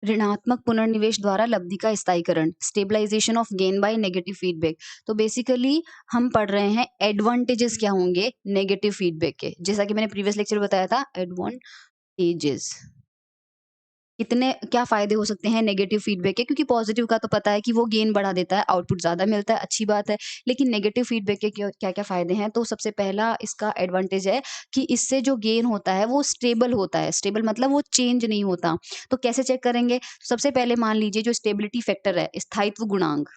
ऋणात्मक पुनर्निवेश द्वारा लब्धि का स्थायीकरण, stabilization of gain by negative feedback. तो बेसिकली हम पढ़ रहे हैं एडवांटेजेस क्या होंगे नेगेटिव फीडबैक के, जैसा कि मैंने प्रीवियस लेक्चर में बताया था एडवांटेजेस। कितने क्या फायदे हो सकते हैं नेगेटिव फीडबैक के, क्योंकि पॉजिटिव का तो पता है कि वो गेन बढ़ा देता है, आउटपुट ज्यादा मिलता है, अच्छी बात है। लेकिन नेगेटिव फीडबैक के क्या क्या फायदे हैं, तो सबसे पहला इसका एडवांटेज है कि इससे जो गेन होता है वो स्टेबल होता है। स्टेबल मतलब वो चेंज नहीं होता। तो कैसे चेक करेंगे? सबसे पहले मान लीजिए जो स्टेबिलिटी फैक्टर है, स्थायित्व गुणांक।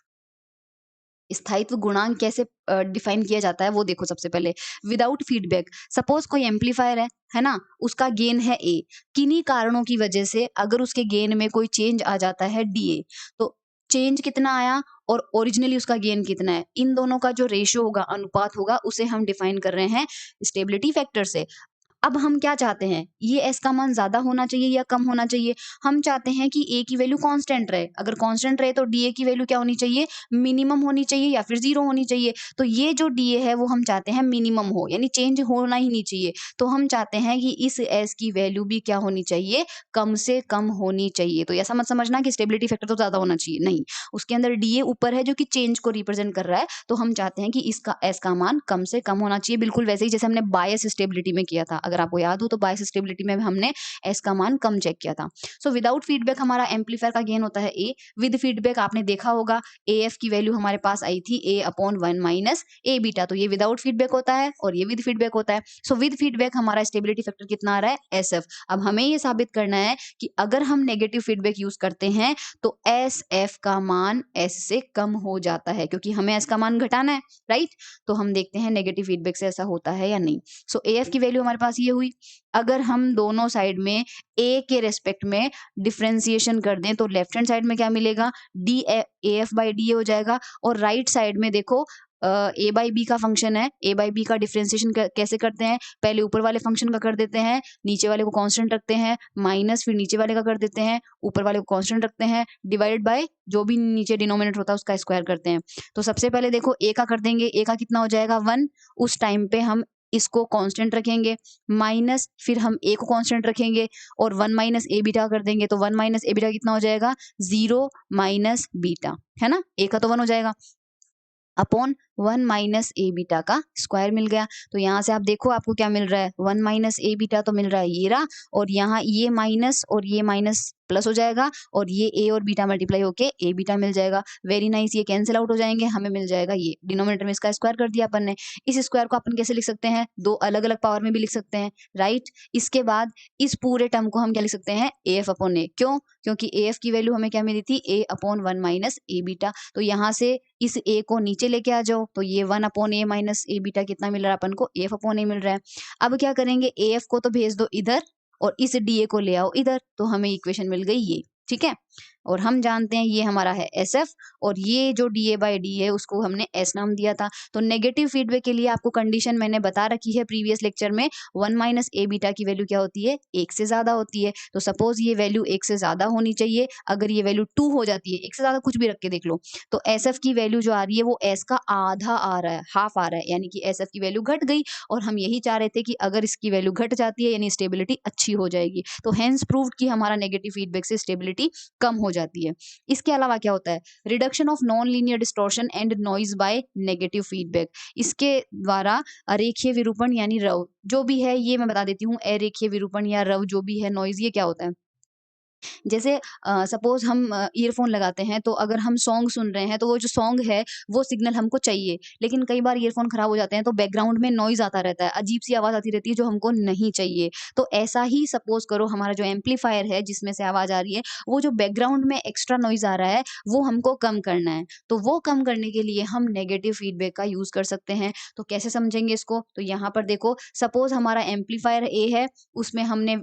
स्थायित्व गुणांक कैसे डिफाइन किया जाता है वो देखो। सबसे पहले विदाउट फीडबैक, सपोज कोई एम्पलीफायर है ना, उसका गेन है ए। किन्हीं कारणों की वजह से अगर उसके गेन में कोई चेंज आ जाता है डीए, तो चेंज कितना आया और ओरिजिनली उसका गेन कितना है, इन दोनों का जो रेशियो होगा, अनुपात होगा, उसे हम डिफाइन कर रहे हैं स्टेबिलिटी फैक्टर से। अब हम क्या चाहते हैं, ये एस का मान ज्यादा होना चाहिए या कम होना चाहिए? हम चाहते हैं कि ए की वैल्यू कांस्टेंट रहे। अगर कांस्टेंट रहे तो डीए की वैल्यू क्या होनी चाहिए? मिनिमम होनी चाहिए या फिर जीरो होनी चाहिए। तो ये जो डीए है वो हम चाहते हैं मिनिमम हो, यानी चेंज होना ही नहीं चाहिए। तो हम चाहते हैं कि इस एस की वैल्यू भी क्या होनी चाहिए? कम से कम होनी चाहिए। तो ऐसा मत समझना कि स्टेबिलिटी फैक्टर तो ज्यादा होना चाहिए, नहीं। उसके अंदर डीए ऊपर है जो कि चेंज को रिप्रेजेंट कर रहा है, तो हम चाहते हैं कि इसका एस का मान कम से कम होना चाहिए। बिल्कुल वैसे ही जैसे हमने बायस स्टेबिलिटी में किया था। अगर आपको याद हो तो बायस स्टेबिलिटी में हमने एस का मान कम चेक किया था। सो विदाउट फीडबैक हमारा एम्पलीफायर का गेन होता है ए। विद फीडबैक आपने देखा होगा ए एफ की वैल्यू हमारे पास आई थी ए अपॉन 1 माइनस ए बीटा। तो ये विदाउट फीडबैक होता है और ये विद फीडबैक होता है। सो विद फीडबैक हमारा स्टेबिलिटी फैक्टर कितना आ रहा है? S F. अब हमें ये साबित करना है कि अगर हम नेगेटिव फीडबैक यूज करते हैं तो एस एफ का मान एस से कम हो जाता है, क्योंकि हमें एस का मान घटाना है, राइट। तो हम देखते हैं नेगेटिव फीडबैक से ऐसा होता है या नहीं। सो ए एफ की वैल्यू हमारे पास ये हुई। अगर हम दोनों साइड में ए के रेस्पेक्ट में डिफरेंशिएशन कर दें तो लेफ्ट हैंड साइड में क्या मिलेगा? D A F by D हो जाएगा। और राइट साइड में देखो ए बाई बी का फंक्शन है। ए बाई बी का डिफरेंशिएशन कैसे करते हैं? पहले ऊपर वाले फंक्शन का कर देते हैं, नीचे वाले को कांस्टेंट रखते हैं, माइनस फिर नीचे वाले का कर देते हैं, ऊपर वाले को कांस्टेंट रखते हैं, डिवाइडेड बाय जो भी नीचे डिनोमिनेटर होता है उसका स्क्वायर करते हैं। तो सबसे पहले देखो ए का कर देंगे, ए का कितना हो जाएगा? 1। उस टाइम पे हम इसको कांस्टेंट रखेंगे, माइनस फिर हम ए को कांस्टेंट रखेंगे और 1 माइनस ए बीटा कर देंगे। तो 1 माइनस ए बीटा कितना हो जाएगा? 0 माइनस बीटा, है ना। ए का तो 1 हो जाएगा अपॉन 1 माइनस ए बीटा का स्क्वायर मिल गया। तो यहाँ से आप देखो आपको क्या मिल रहा है? 1 माइनस ए बीटा तो मिल रहा है ये रहा, और यहाँ ये माइनस और ये माइनस प्लस हो जाएगा, और ये ए और बीटा मल्टीप्लाई होके ए बीटा मिल जाएगा। Very nice. ये कैंसिल आउट हो जाएंगे, हमें मिल जाएगा ये डिनोमिनेटर में इसका स्क्वायर कर दिया अपन ने। इस स्क्वायर को अपन कैसे लिख सकते हैं? दो अलग अलग पावर में भी लिख सकते हैं, राइट। इसके बाद इस पूरे टर्म को हम क्या लिख सकते हैं? ए एफ अपॉन ए। क्यों? क्योंकि ए एफ की वैल्यू हमें क्या मिली थी? ए अपॉन 1 माइनस ए बीटा। तो यहाँ से इस ए को नीचे लेके आ जाओ, तो ये 1 upon A minus A beta कितना मिल रहा है अपन को? ए एफ अपॉन ए मिल रहा है। अब क्या करेंगे? ए एफ को तो भेज दो इधर और इस डी ए को ले आओ इधर, तो हमें इक्वेशन मिल गई ये, ठीक है। और हम जानते हैं ये हमारा है एस एफ, और ये जो डी ए बाई डी है उसको हमने एस नाम दिया था। तो नेगेटिव फीडबैक के लिए आपको कंडीशन मैंने बता रखी है प्रीवियस लेक्चर में। 1 माइनस ए बीटा की वैल्यू क्या होती है? 1 से ज्यादा होती है। तो सपोज ये वैल्यू 1 से ज्यादा होनी चाहिए। अगर ये वैल्यू 2 हो जाती है, 1 से ज्यादा कुछ भी रख के देख लो, तो एस एफ की वैल्यू जो आ रही है वो एस का आधा आ रहा है, हाफ आ रहा है, यानी कि एस एफ की वैल्यू घट गई। और हम यही चाह रहे थे कि अगर इसकी वैल्यू घट जाती है यानी स्टेबिलिटी अच्छी हो जाएगी। तो हेंस प्रूव्ड कि हमारा नेगेटिव फीडबैक से स्टेबिलिटी कम हो जाती है। इसके अलावा क्या होता है? Reduction of non linear distortion and noise bye negative feedback. इसके द्वारा अरेखीय विरूपण यानी रव जो भी है, ये मैं बता देती हूँ, अरेखीय विरूपण या रव जो भी है, नॉइज, ये क्या होता है? जैसे सपोज हम ईयरफोन लगाते हैं, तो अगर हम सॉन्ग सुन रहे हैं तो वो जो सॉन्ग है वो सिग्नल हमको चाहिए, लेकिन कई बार ईयरफोन खराब हो जाते हैं तो बैकग्राउंड में नॉइज आता रहता है, अजीब सी आवाज आती रहती है जो हमको नहीं चाहिए। तो ऐसा ही सपोज करो हमारा जो एम्पलीफायर है जिसमें से आवाज आ रही है, वो जो बैकग्राउंड में एक्स्ट्रा नॉइज आ रहा है वो हमको कम करना है। तो वो कम करने के लिए हम नेगेटिव फीडबैक का यूज कर सकते हैं। तो कैसे समझेंगे इसको? तो यहाँ पर देखो, सपोज हमारा एम्पलीफायर ए है, उसमें हमने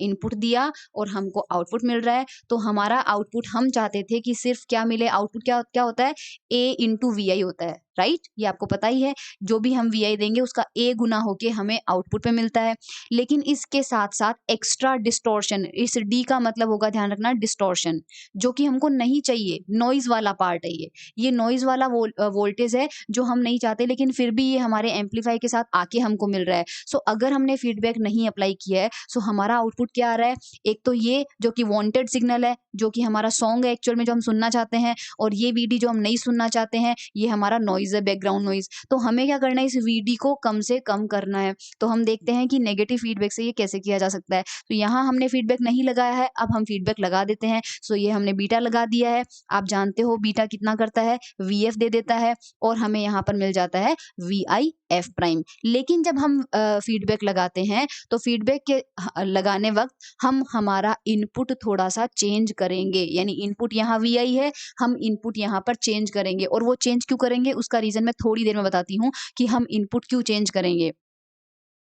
इनपुट दिया और हमको आउटपुट मिल रहा है। तो हमारा आउटपुट हम चाहते थे कि सिर्फ क्या मिले? आउटपुट क्या क्या होता है? ए इंटू वी आई होता है। राइट? ये आपको पता ही है, जो भी हम वी देंगे उसका ए गुना होके हमें आउटपुट में मिलता है। लेकिन इसके साथ-साथ एक्स्ट्रा डिस्टॉर्शन, इस डी का मतलब होगा, ध्यान रखना, डिस्टॉर्शन, जो कि हमको नहीं चाहिए, नॉइज़ वाला पार्ट है ये। ये नॉइज़ वाला वोल्टेज है जो हम नहीं चाहते, लेकिन फिर भी ये हमारे एम्पलीफायर के साथ आके हमको मिल रहा है। सो अगर हमने फीडबैक नहीं अप्लाई किया है, सो हमारा आउटपुट क्या आ रहा है? एक तो ये जो कि वांटेड सिग्नल है, जो कि हमारा सॉन्ग है एक्चुअल में जो हम सुनना चाहते हैं, और ये वीडी जो हम नहीं सुनना चाहते हैं, ये हमारा नॉइज़ है, बैकग्राउंड नॉइज़। तो हमें क्या करना है? इस वीडी को कम से कम करना है। तो हम देखते हैं कि नेगेटिव फीडबैक से ये कैसे किया जा सकता है। तो यहाँ हमने फीडबैक नहीं लगाया है, अब हम फीडबैक लगा देते हैं। सो ये हमने बीटा लगा दिया है। आप जानते हो बीटा कितना करता है? वीएफ दे देता है, और हमें यहाँ पर मिल जाता है वीआईएफ प्राइम। लेकिन जब हम फीडबैक लगाते हैं, तो फीडबैक के लगाने वक्त हम हमारा इनपुट थोड़ा-सा चेंज करेंगे। यानी इनपुट यहाँ वीआई है, हम इनपुट यहाँ पर चेंज करेंगे, और वो चेंज क्यों करेंगे उसका रीज़न मैं थोड़ी देर में बताती हूँ कि हम इनपुट क्यों चेंज करेंगे।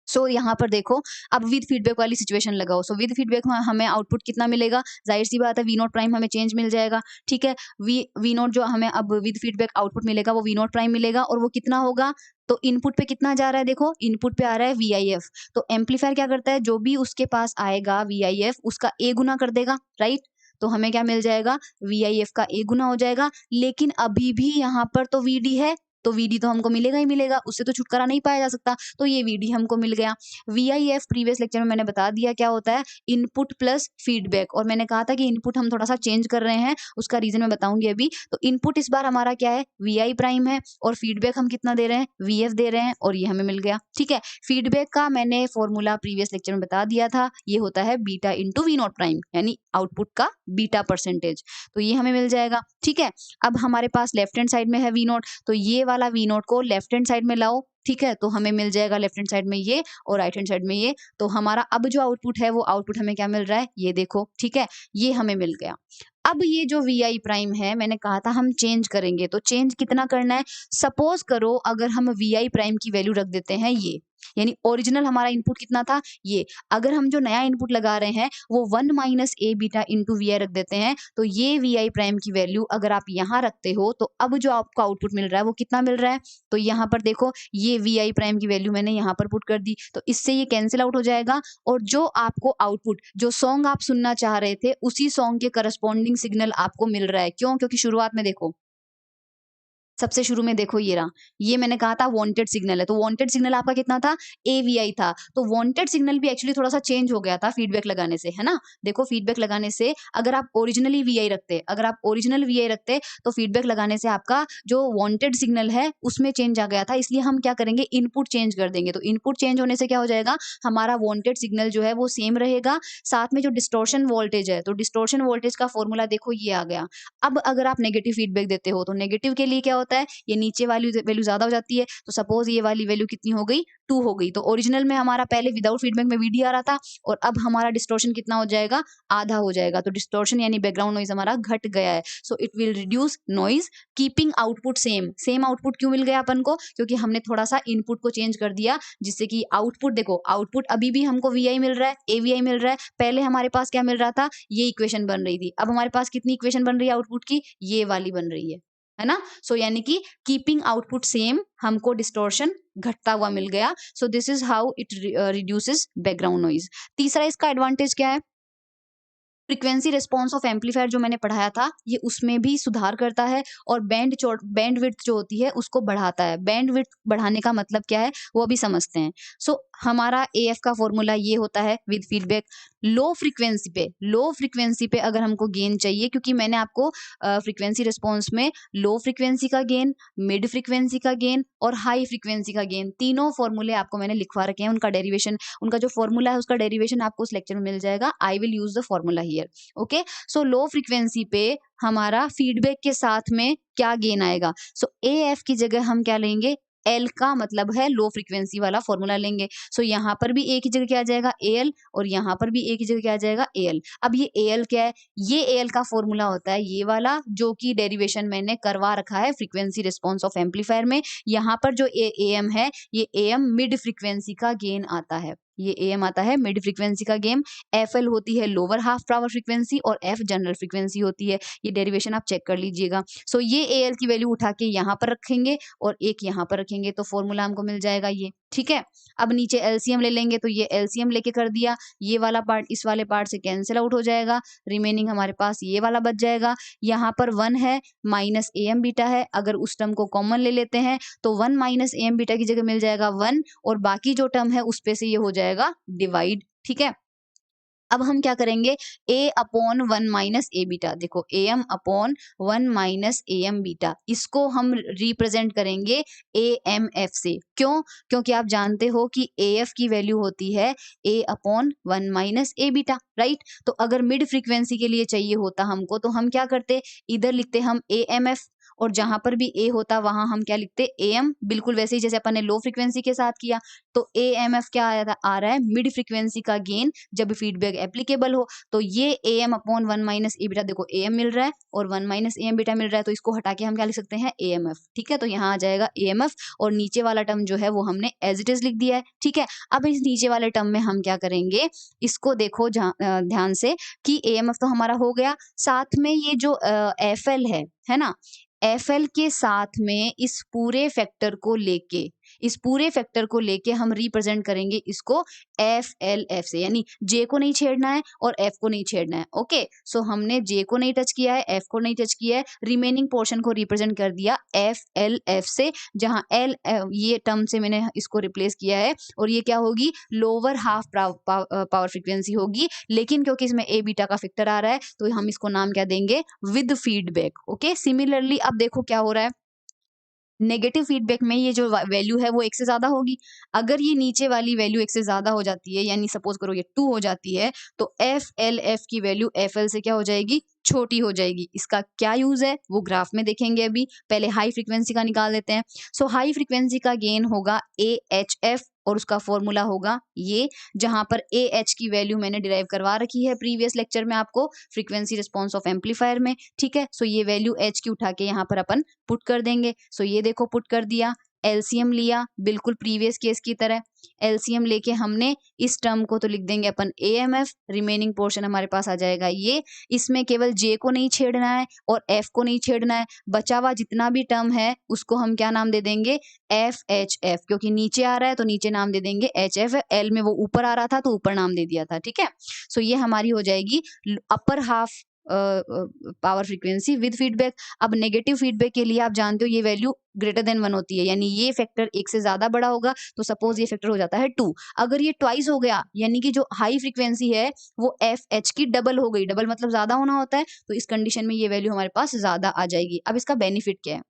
सो यहाँ पर देखो, अब विद फीडबैक वाली सिचुएशन लगाओ। सो विद फीडबैक में हमें आउटपुट कितना मिलेगा? ज़ाहिर-सी बात है, वी नॉट प्राइम हमें चेंज मिल जाएगा, ठीक है? वी नॉट जो हमें अब विद फीडबैक आउटपुट मिलेगा वो वी नॉट प्राइम मिलेगा, और वो कितना होगा? तो इनपुट पे कितना जा रहा है? देखो, इनपुट पे आ रहा है वीआईएफ। तो एम्पलीफायर क्या करता है? जो भी उसके पास आएगा वीआईएफ, उसका ए गुना कर देगा, राइट? तो हमें क्या मिल जाएगा? वीआईएफ का ए गुना हो जाएगा। लेकिन अभी भी यहाँ पर तो वीडी है, तो वीडी तो हमको मिलेगा ही मिलेगा, उससे तो छुटकारा नहीं पाया जा सकता। तो ये वीडी हमको मिल गया। वीआईएफ प्रीवियस लेक्चर में मैंने बता दिया क्या होता है? इनपुट प्लस फीडबैक, और मैंने कहा था कि इनपुट हम थोड़ा-सा चेंज कर रहे हैं, उसका रीज़न मैं बताऊँगी अभी। तो इनपुट इस बार हमारा क्या है? वीआई प्राइम है, और फीडबैक हम कितना दे रहे हैं? वीएफ दे रहे हैं, और ये हमें मिल गया, ठीक है? फीडबैक का मैंने फॉर्मूला प्रीवियस लेक्चर में बता दिया था, ये होता है beta into V naught prime, यानी आउटपुट का बीटा परसेंटेज। तो ये हमें मिल जाएगा, ठीक है? अब हमारे पास लेफ्ट हैंड साइड में है वी नॉट, तो ये वाला वी नॉट को लेफ्ट हैंड साइड में लाओ, ठीक है? तो हमें मिल जाएगा लेफ्ट हैंड साइड में ये, और राइट हैंड साइड में ये। तो हमारा अब जो आउटपुट है, वो आउटपुट हमें क्या मिल रहा है? ये देखो, ठीक है? ये हमें मिल गया। अब ये जो वीआई प्राइम है, मैंने कहा था हम चेंज करेंगे, तो चेंज कितना करना है? सपोज करो अगर हम वीआई प्राइम की वैल्यू रख देते हैं ये, यानी ओरिजिनल हमारा इनपुट कितना था? ये। अगर हम जो नया इनपुट लगा रहे हैं वो 1 minus A beta into V I रख देते हैं, तो ये वी आई प्राइम की वैल्यू अगर आप यहाँ रखते हो, तो अब जो आपको आउटपुट मिल रहा है वो कितना मिल रहा है? तो यहाँ पर देखो, ये वी आई प्राइम की वैल्यू मैंने यहाँ पर पुट कर दी, तो इससे ये कैंसिल आउट हो जाएगा, और जो आपको आउटपुट, जो सॉन्ग आप सुनना चाह रहे थे, उसी सॉन्ग के करस्पॉन्डिंग सिग्नल आपको मिल रहा है। क्यों? क्योंकि शुरुआत में देखो, सबसे शुरू में देखो ये रहा, ये मैंने कहा था वांटेड सिग्नल है, तो वांटेड सिग्नल आपका कितना था? एवीआई था। तो वांटेड सिग्नल भी एक्चुअली थोड़ा-सा चेंज हो गया था फीडबैक लगाने से, है ना? देखो, फीडबैक लगाने से अगर आप ओरिजिनली वीआई रखते, अगर आप ओरिजिनल वीआई रखते, तो फीडबैक लगाने से आपका जो वांटेड सिग्नल है उसमें चेंज आ गया था। इसलिए हम क्या करेंगे? इनपुट चेंज कर देंगे। तो इनपुट चेंज होने से क्या हो जाएगा? हमारा वांटेड सिग्नल जो है वो सेम रहेगा, साथ में जो डिस्टॉर्शन वोल्टेज है, तो डिस्टॉर्शन वोल्टेज का फॉर्मूला देखो, ये आ गया। अब अगर आप नेगेटिव फीडबैक देते हो, तो नेगेटिव के लिए क्या होता है? ये नीचे वाली वैल्यू ज़्यादा हो जाती है, तो सपोज़ ये वाली वैल्यू कितनी हो गई? 2 हो गई। तो ओरिजिनल में हमारा पहले विदाउट फीडबैक में वीडी आ रहा था, और अब हमारा डिस्टॉर्शन कितना हो जाएगा? आधा हो जाएगा। तो डिस्टॉर्शन यानी बैकग्राउंड नॉइज़ हमारा घट गया है। So it will reduce noise keeping output same. Same output क्यों मिल गया अपन को? क्योंकि हमने थोड़ा-सा इनपुट को चेंज कर दिया, जिससे कि आउटपुट देखो, आउटपुट अभी भी हमको वीआई मिल रहा है, एवीआई मिल रहा है। पहले हमारे पास क्या मिल रहा था? ये इक्वेशन बन रही थी। अब हमारे पास कितनी इक्वेशन बन रही है आउटपुट की? ये वाली बन रही है ना? सो यानी कि कीपिंग आउटपुट सेम, हमको डिस्टॉर्शन घटता हुआ मिल गया। So this is how it reduces background noise. तीसरा इसका एडवांटेज क्या है? फ्रीक्वेंसी रिस्पॉन्स ऑफ एम्पलीफायर जो मैंने पढ़ाया था, ये उसमें भी सुधार करता है, और बैंड विड्थ जो होती है उसको बढ़ाता है। बैंड विड्थ बढ़ाने का मतलब क्या है, वो अभी समझते हैं। सो हमारा एएफ का फॉर्मूला ये होता है विद फीडबैक। लो फ्रीक्वेंसी पे अगर हमको गेन चाहिए, क्योंकि मैंने आपको फ्रीक्वेंसी रिस्पॉन्स में लो फ्रीक्वेंसी का गेन, मिड फ्रीक्वेंसी का गेन और हाई फ्रीक्वेंसी का गेन, तीनों फॉर्मूले आपको मैंने लिखवा रखे हैं। उनका डेरिवेशन, उनका जो फॉर्मूला है उसका डेरिवेशन आपको उस लेक्चर में मिल जाएगा। I will use the formula here. Okay, so low frequency पे हमारा फीडबैक के साथ में क्या गेन आएगा? सो एएफ की जगह हम क्या लेंगे? एल का मतलब है लो फ्रीक्वेंसी वाला फॉर्मूला लेंगे। सो यहाँ पर भी ए की जगह क्या आ जाएगा? एएल, और यहाँ पर भी ए की जगह क्या आ जाएगा? एएल। अब ये एएल क्या है? ये एएल का फॉर्मूला होता है ये वाला, जो कि डेरिवेशन मैंने करवा रखा है फ्रीक्वेंसी रिस्पॉन्स ऑफ एम्पलीफायर में। यहाँ पर जो एएम है, ये एएम मिड फ्रीक्वेंसी का गेन आता है। ये AM आता है मिड फ्रीक्वेंसी का गेम, FL होती है लोअर हाफ पावर फ्रीक्वेंसी और F जनरल फ्रीक्वेंसी होती है। ये डेरिवेशन आप चेक कर लीजिएगा। सो ये AL की वैल्यू उठा के यहाँ पर रखेंगे और एक यहाँ पर रखेंगे तो फॉर्मूला हमको मिल जाएगा ये, ठीक है। अब नीचे LCM ले लेंगे तो ये LCM लेके कर दिया, ये वाला पार्ट इस वाले पार्ट से कैंसिल आउट हो जाएगा, रिमेनिंग हमारे पास ये वाला बच जाएगा। यहाँ पर 1 है माइनस AM बीटा है, अगर उस टर्म को कॉमन ले लेते हैं तो 1 माइनस AM बीटा की जगह मिल जाएगा 1 और बाकी जो टर्म है उस पे से ये हो जाएगा डिवाइड, ठीक है। अब हम क्या करेंगे A upon 1 minus A beta, देखो AM upon 1 minus AM beta, इसको हम रिप्रेजेंट करेंगे AMF से। क्यों? क्योंकि आप जानते हो कि AF की वैल्यू होती है A upon 1 minus A beta, right. तो अगर मिड फ्रीक्वेंसी के लिए चाहिए होता हमको तो हम क्या करते, इधर लिखते हम AMF और जहां पर भी A होता वहां हम क्या लिखते AM, बिल्कुल वैसे ही जैसे अपन ने लो फ्रीक्वेंसी के साथ किया। तो AMF क्या आ रहा है, मिड फ्रीक्वेंसी का गेन जब फीडबैक एप्लीकेबल हो। तो ये AM upon 1 minus A beta, देखो AM मिल रहा है और 1 माइनस AM बीटा मिल रहा है, तो इसको हटा के हम क्या लिख सकते हैं AMF, ठीक है। तो यहाँ आ जाएगा AMF और नीचे वाला टर्म जो है वो हमने एज इट इज लिख दिया है, ठीक है। अब इस नीचे वाले टर्म में हम क्या करेंगे, इसको देखो ध्यान से कि AMF तो हमारा हो गया, साथ में ये जो FL है ना, FL के साथ में इस पूरे फैक्टर को लेके, इस पूरे फैक्टर को लेके हम रिप्रेजेंट करेंगे इसको FLF से, यानी J को नहीं छेड़ना है और F को नहीं छेड़ना है। ओके, सो हमने J को नहीं टच किया है, F को नहीं टच किया है, रिमेनिंग पोर्शन को रिप्रेजेंट कर दिया FLF से, जहां L ये टर्म से मैंने इसको रिप्लेस किया है और ये क्या होगी, लोअर हाफ पावर फ्रीक्वेंसी होगी। लेकिन क्योंकि इसमें A बीटा का फैक्टर आ रहा है तो हम इसको नाम क्या देंगे, विद फीडबैक। ओके, सिमिलरली अब देखो क्या हो रहा है, नेगेटिव फीडबैक में ये जो वैल्यू है वो 1 से ज़्यादा होगी। अगर ये नीचे वाली वैल्यू 1 से ज़्यादा हो जाती है, यानी सपोज करो ये 2 हो जाती है, तो FLF की वैल्यू FL से क्या हो जाएगी, छोटी हो जाएगी। इसका क्या यूज़ है वो ग्राफ में देखेंगे अभी, पहले हाई फ्रीक्वेंसी का निकाल लेते हैं। सो हाई फ्रीक्वेंसी का गेन होगा AHF और उसका फॉर्मूला होगा ये, जहां पर AH की वैल्यू मैंने डिराइव करवा रखी है प्रीवियस लेक्चर में आपको, फ्रीक्वेंसी रिस्पॉन्स ऑफ एम्पलीफायर में, ठीक है। सो ये वैल्यू H की उठा के यहाँ पर अपन पुट कर देंगे। सो ये देखो पुट कर दिया, LCM लिया बिल्कुल प्रीवियस केस की तरह, LCM लेके हमने इस टर्म को तो लिख देंगे अपन AMF, रिमेनिंग पोर्शन हमारे पास आ जाएगा ये, इसमें केवल J को नहीं छेड़ना है और F को नहीं छेड़ना है, बचा हुआ जितना भी टर्म है उसको हम क्या नाम दे देंगे, FHF, क्योंकि नीचे आ रहा है तो नीचे नाम दे देंगे HF, L में वो ऊपर आ रहा था तो ऊपर नाम दे दिया था, ठीक है। सो ये हमारी हो जाएगी upper half power frequency with feedback. अब नेगेटिव फीडबैक के लिए आप जानते हो ये वैल्यू ग्रेटर देन 1 होती है, यानी ये फैक्टर 1 से ज्यादा बड़ा होगा, तो सपोज ये फैक्टर हो जाता है 2। अगर ये ट्वाइस हो गया, यानी कि जो हाई फ्रीक्वेंसी है वो FH की डबल हो गई, डबल मतलब ज्यादा होना होता है, तो इस कंडीशन में ये वैल्यू हमारे पास ज्यादा आ जाएगी। अब इसका बेनिफिट क्या है,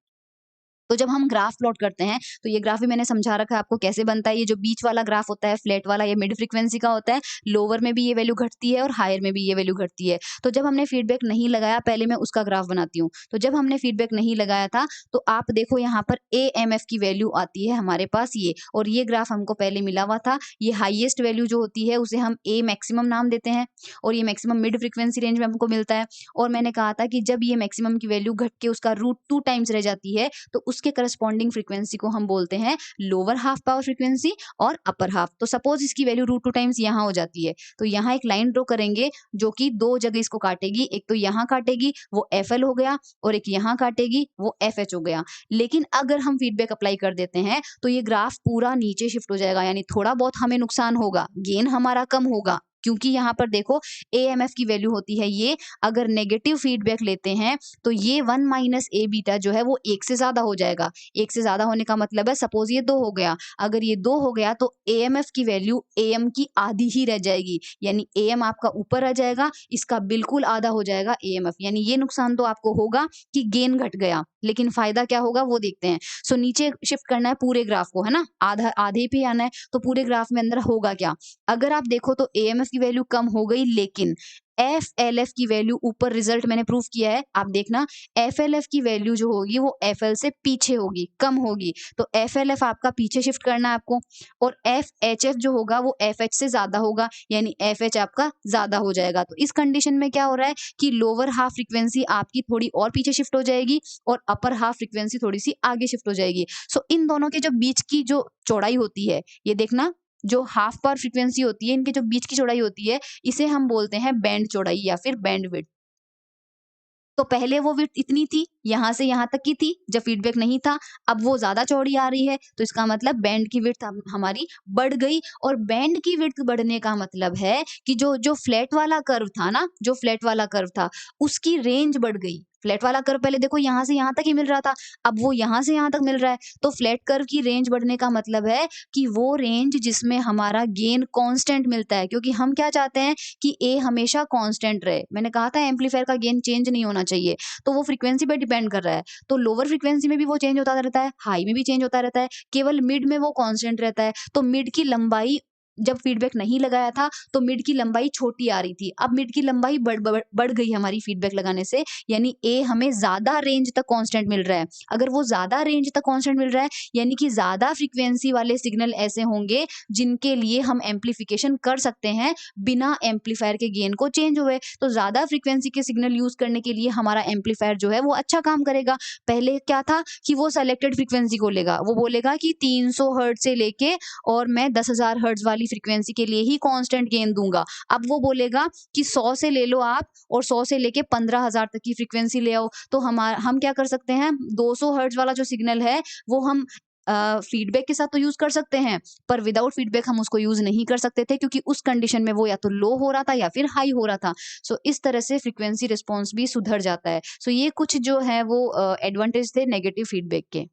तो जब हम ग्राफ प्लॉट करते हैं तो ये ग्राफ भी मैंने समझा रखा है आपको कैसे बनता है। ये जो बीच वाला ग्राफ होता है फ्लैट वाला, ये मिड फ्रीक्वेंसी का होता है, लोअर में भी ये वैल्यू घटती है और हायर में भी ये वैल्यू घटती है। तो जब हमने फीडबैक नहीं लगाया, पहले मैं उसका ग्राफ बनाती हूँ, तो जब हमने फीडबैक नहीं लगाया था तो आप देखो यहाँ पर AMF की वैल्यू आती है हमारे पास ये, और ये ग्राफ हमको पहले मिला हुआ था। ये हाईएस्ट वैल्यू जो होती है उसे हम A मैक्सिमम नाम देते हैं और ये मैक्सिमम मिड फ्रीक्वेंसी रेंज में हमको मिलता है। और मैंने कहा था कि जब ये मैक्सिमम की वैल्यू घट के उसका √2 टाइम्स रह जाती है तो उसके करस्पॉन्डिंग फ्रीक्वेंसी को हम बोलते हैं लोअर हाफ पावर फ्रीक्वेंसी और अपर हाफ। तो सपोज इसकी वैल्यू √2 टाइम्स यहाँ हो जाती है, तो यहाँ एक लाइन ड्रॉ करेंगे जो कि दो जगह इसको काटेगी, एक तो यहाँ काटेगी वो FL हो गया और एक यहाँ काटेगी वो FH हो गया। लेकिन अगर हम फीडबैक अप्लाई कर देते हैं तो ये ग्राफ पूरा नीचे शिफ्ट हो जाएगा, यानी थोड़ा बहुत हमें नुकसान होगा, गेन हमारा कम होगा, क्योंकि यहाँ पर देखो AMF की वैल्यू होती है ये, अगर नेगेटिव फीडबैक लेते हैं तो ये 1 माइनस ए बीटा जो है वो 1 से ज्यादा हो जाएगा। 1 से ज्यादा होने का मतलब है सपोज ये 2 हो गया, अगर ये 2 हो गया तो AMF की वैल्यू AM की आधी ही रह जाएगी, यानी AM आपका ऊपर आ जाएगा, इसका बिल्कुल आधा हो जाएगा AMF। यानी ये नुकसान तो आपको होगा कि गेन घट गया, लेकिन फायदा क्या होगा वो देखते हैं। सो नीचे शिफ्ट करना है पूरे ग्राफ को, है ना, आधा आधे पे आना है, तो पूरे ग्राफ में अंदर होगा क्या, अगर आप देखो तो AMF की वैल्यू कम हो गई, लेकिन FLF की वैल्यू ऊपर, रिजल्ट मैंने प्रूफ किया है, आप देखना FLF की वैल्यू जो होगी वो FL से पीछे होगी, कम होगी, तो FLF आपका पीछे शिफ्ट करना है आपको, और FHF जो होगा वो FH से ज्यादा होगा, यानी FH आपका ज्यादा हो जाएगा। तो इस कंडीशन में क्या हो रहा है कि लोअर हाफ फ्रीक्वेंसी आपकी थोड़ी और पीछे शिफ्ट हो जाएगी और अपर हाफ फ्रीक्वेंसी थोड़ी सी आगे शिफ्ट हो जाएगी। सो इन दोनों के जो बीच की जो चौड़ाई होती है, ये देखना जो हाफ पावर फ्रीक्वेंसी होती है, इनके जो बीच की चौड़ाई होती है, इसे हम बोलते हैं बैंड चौड़ाई या फिर बैंडविड्थ। तो पहले वो विड्थ इतनी थी, यहाँ से यहाँ तक की थी, जब फीडबैक नहीं था। अब वो ज़्यादा चौड़ी आ रही है, तो इसका मतलब बैंड की विड्थ हम हमारी बढ़ गई, और बैंड की विड्थ बढ़ने का मतलब है कि जो जो फ्लैट वाला कर्व था ना, जो फ्लैट वाला कर्व था, उसकी रेंज बढ़ गई। फ्लैट वाला कर्व पहले देखो यहाँ से यहाँ तक ही मिल रहा था, अब वो यहाँ से यहाँ तक मिल रहा है। तो फ्लैट कर्व की रेंज बढ़ने का मतलब है कि वो रेंज जिसमें हमारा गेन कांस्टेंट मिलता है, क्योंकि हम क्या चाहते हैं कि ए हमेशा कांस्टेंट रहे। मैंने कहा था एम्पलीफायर का गेन चेंज नहीं होना चाहिए, तो वो फ्रीक्वेंसी पे डिपेंड कर रहा है। तो लोअर फ्रीक्वेंसी में भी वो चेंज होता रहता है, हाई में भी चेंज होता रहता है, केवल मिड में वो कांस्टेंट रहता है। तो मिड की लंबाई, जब फीडबैक नहीं लगाया था, तो मिड की लंबाई छोटी आ रही थी। अब मिड की लंबाई बढ़ गई हमारी फीडबैक लगाने से, यानी ए हमें ज़्यादा रेंज तक कांस्टेंट मिल रहा है। अगर वो ज़्यादा रेंज तक कांस्टेंट मिल रहा है, यानी कि ज़्यादा फ्रीक्वेंसी वाले सिग्नल ऐसे होंगे जिनके लिए हम एम्प्लीफिकेशन कर सकते हैं बिना एम्पलीफायर के गेन को चेंज हुए। तो ज़्यादा फ्रीक्वेंसी के सिग्नल यूज़ करने के लिए हमारा एम्पलीफायर जो है वो अच्छा काम करेगा। पहले क्या था कि वो सेलेक्टेड फ्रीक्वेंसी को लेगा, वो बोलेगा कि 300 हर्ट्ज से लेके और मैं 10,000 हर्ट्ज वाली फ्रीक्वेंसी के लिए ही कांस्टेंट गेन दूँगा। अब वो बोलेगा कि 100 से ले लो आप, और 100 से लेके 15,000 तक की फ्रीक्वेंसी ले आओ। तो हम क्या कर सकते हैं, 200 हर्ट्ज वाला जो सिग्नल है वो हम फीडबैक के साथ तो यूज़ कर सकते हैं, पर विदाउट फीडबैक हम उसको यूज़ नहीं कर सकते थे, क्योंकि उस कंडीशन में वो या तो लो हो रहा था या फिर हाई हो रहा था। सो इस तरह से फ्रीक्वेंसी रिस्पॉन्स भी सुधर जाता है। सो ये कुछ जो है वो एडवांटेज थे नेगेटिव फीडबैक के।